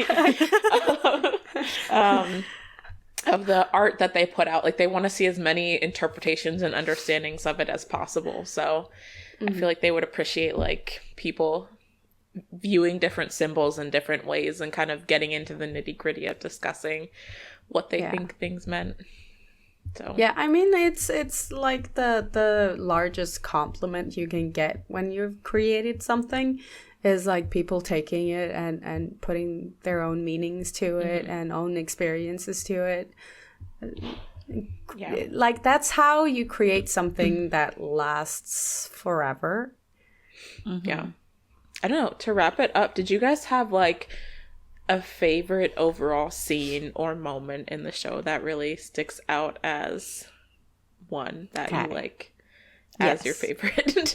Of the art that they put out, like they want to see as many interpretations and understandings of it as possible. So I feel like they would appreciate like people viewing different symbols in different ways and kind of getting into the nitty gritty of discussing what they think things meant. So Yeah, I mean it's like the largest compliment you can get when you've created something is like people taking it and putting their own meanings to it and own experiences to it. yeah. Like that's how you create something that lasts forever. Yeah. I don't know. To wrap it up, did you guys have like a favorite overall scene or moment in the show that really sticks out as one that you like as your favorite?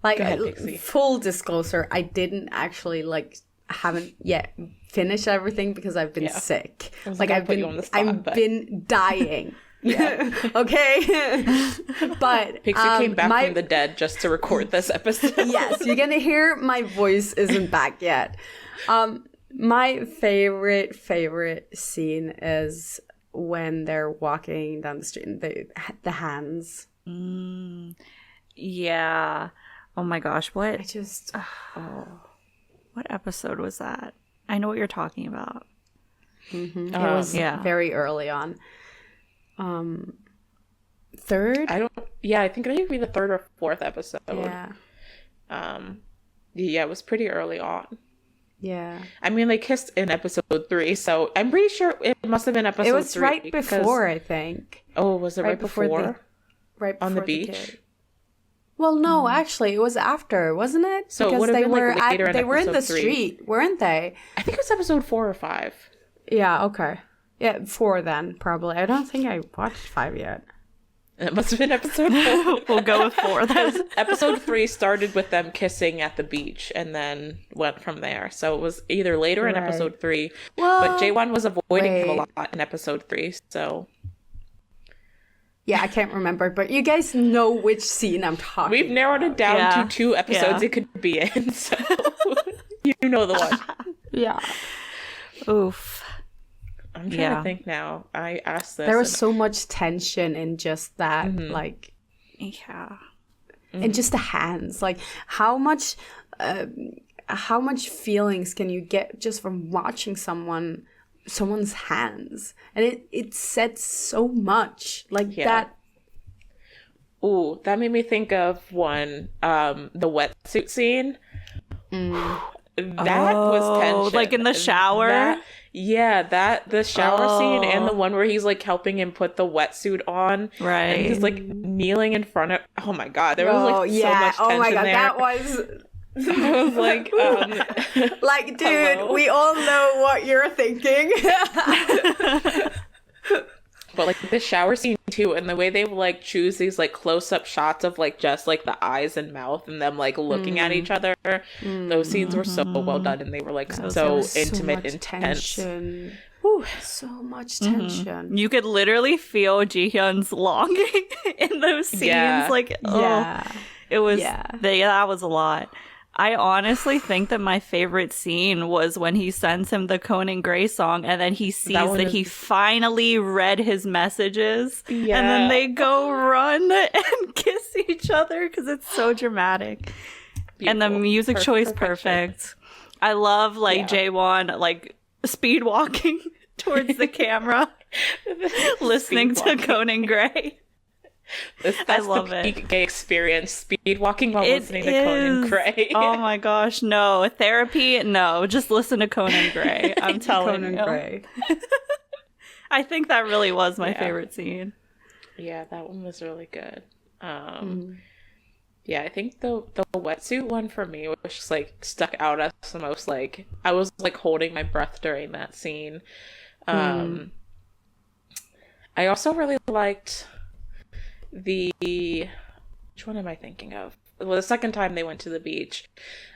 Like Go ahead, Pixie. Full disclosure, I didn't actually haven't yet finished everything because I've been sick. Like I've been dying. Okay. But Pixie came back from the dead just to record this episode. Yes, you're gonna hear my voice isn't back yet. My favorite scene is when they're walking down the street and the hands. Yeah. Oh my gosh, what? I just What episode was that? I know what you're talking about. it was very early on. Third? I think it might be the third or fourth episode. Yeah. Yeah, it was pretty early on. Yeah. I mean, they kissed in episode 3, so I'm pretty sure it must have been episode 3. It was right before, I think. Oh, was it right before? Right before on the beach? Well, no, actually, it was after, wasn't it? So it would have been later in they were in the episode 3. street, weren't they? I think it was episode 4 or 5. Yeah, okay. Yeah, 4 then, probably. I don't think I watched 5 yet. It must have been episode 4. We'll go with 4 then. Episode 3 started with them kissing at the beach and then went from there. So it was either later in episode 3, but Jaewon was avoiding him a lot in episode 3, so... Yeah, I can't remember, but you guys know which scene I'm talking We've narrowed it down to 2 episodes it could be in, so you know the one. Yeah. Oof. I'm trying to think now. I asked this. There was so much tension in just that, like... Yeah. And just the hands. Like, how much... how much feelings can you get just from watching someone's hands? And it said so much. Like that. Ooh, that made me think of one, the wetsuit scene. That was tension. Like in the shower? The shower scene, and the one where he's like helping him put the wetsuit on. Right. And he's like kneeling in front of, oh my God, there was like so much tension. Oh my God, there. that was... I was like, like, dude, hello? We all know what you're thinking. But like the shower scene too, and the way they like choose these like close-up shots of like just like the eyes and mouth and them like looking at each other, those scenes were so well done, and they were like so intimate, intense. So much tension. You could literally feel Ji-hyun's longing in those scenes. It was that was a lot. I honestly think that my favorite scene was when he sends him the Conan Gray song, and then he sees that he finally read his messages, and then they go run and kiss each other because it's so dramatic. Beautiful. And the music choice perfect. I love like Jaewon like speed walking towards the camera, listening to Conan Gray. That's love the peak gay experience. Speed walking while listening to Conan Gray. Oh my gosh, no. Therapy, no. Just listen to Conan Gray. I'm telling you. Gray. I think that really was my favorite scene. Yeah, that one was really good. Yeah, I think the wetsuit one for me was just like stuck out as the most like, I was like holding my breath during that scene. I also really liked which one am I thinking of? Well, the second time they went to the beach,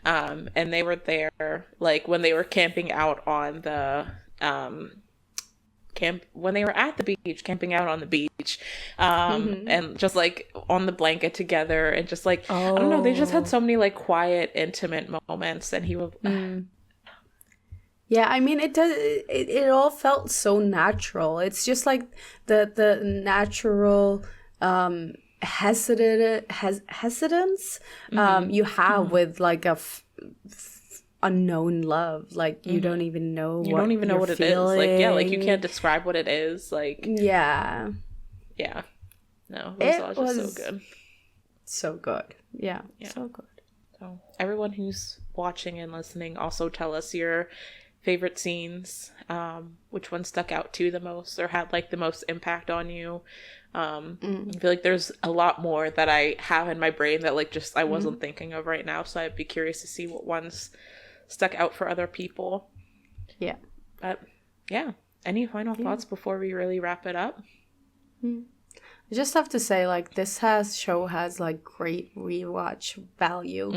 and they were there like when they were camping out on the when they were at the beach, camping out on the beach, and just like on the blanket together, and just like I don't know, they just had so many like quiet, intimate moments, and he was yeah, I mean, it all felt so natural. It's just like the natural hesitance you have with like a unknown love. Like you don't even know what it is. Like like you can't describe what it is. Like no, it was just so good. So good. Yeah, so good. So everyone who's watching and listening, also tell us your favorite scenes, which one stuck out to you the most or had like the most impact on you. I feel like there's a lot more that I have in my brain that like just I wasn't thinking of right now, so I'd be curious to see what ones stuck out for other people. Yeah. But yeah, any final thoughts before we really wrap it up? I just have to say, like, this show has like great rewatch value.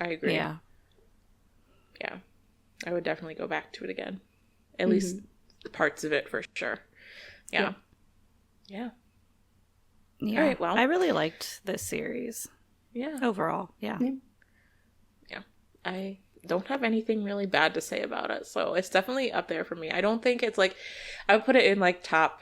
I agree. Yeah, I would definitely go back to it again, at least parts of it for sure. Yeah. All right, well, I really liked this series. Yeah, overall. Yeah. I don't have anything really bad to say about it, so it's definitely up there for me. I don't think it's like, I would put it in like top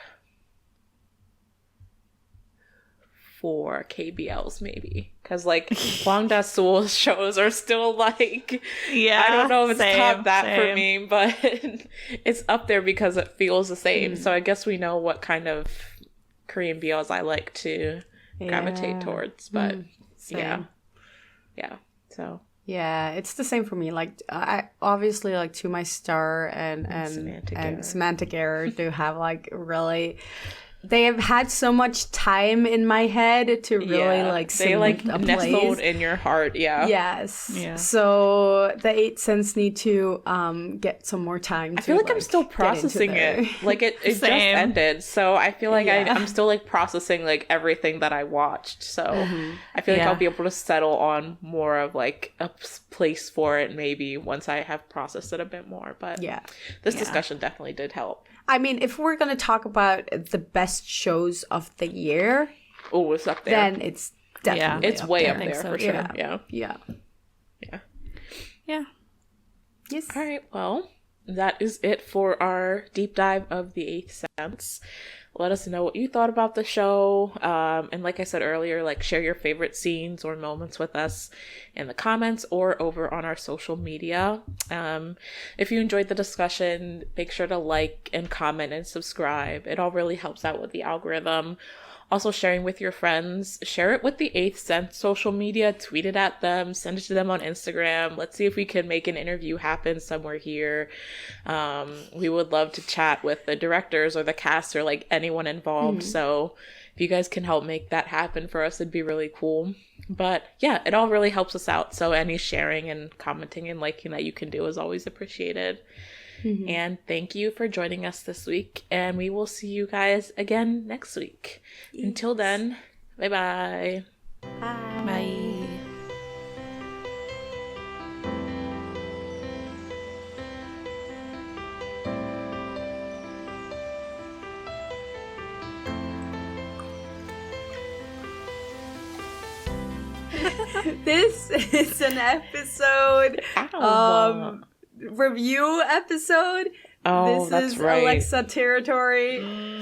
4 KBLs maybe, because like Hwang Da-sul's shows are still like, I don't know if it's top that for me, but it's up there because it feels the same. So I guess we know what kind of Korean BLs I like to gravitate towards, but so yeah, it's the same for me. Like I obviously like To My Star and Semantic Error do have like really, they have had so much time in my head to really like they like nestled in your heart. Yes. So the 8 cents need to get some more time. I feel like I'm still processing it. Like it just ended, so I feel like I'm still like processing like everything that I watched. So I feel like I'll be able to settle on more of like a place for it maybe once I have processed it a bit more. But this discussion definitely did help. I mean, if we're going to talk about the best shows of the year, it's up there. Then it's definitely it's way up there for sure. Yeah. Yes. All right. Well, that is it for our deep dive of The Eighth Sense. let us know what you thought about the show. And like I said earlier, like share your favorite scenes or moments with us in the comments or over on our social media. If you enjoyed the discussion, make sure to like and comment and subscribe. It all really helps out with the algorithm. Also, sharing with your friends. Share it with the 8th Sense social media. Tweet it at them. Send it to them on Instagram. Let's see if we can make an interview happen somewhere here. We would love to chat with the directors or the cast or like anyone involved. So if you guys can help make that happen for us, it'd be really cool. But yeah, it all really helps us out. So any sharing and commenting and liking that you can do is always appreciated. And thank you for joining us this week. And we will see you guys again next week. Yes. Until then, bye-bye. Bye. Bye. This is an episode review episode. Oh, this that's is right. Alexa territory. I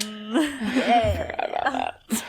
forgot about that.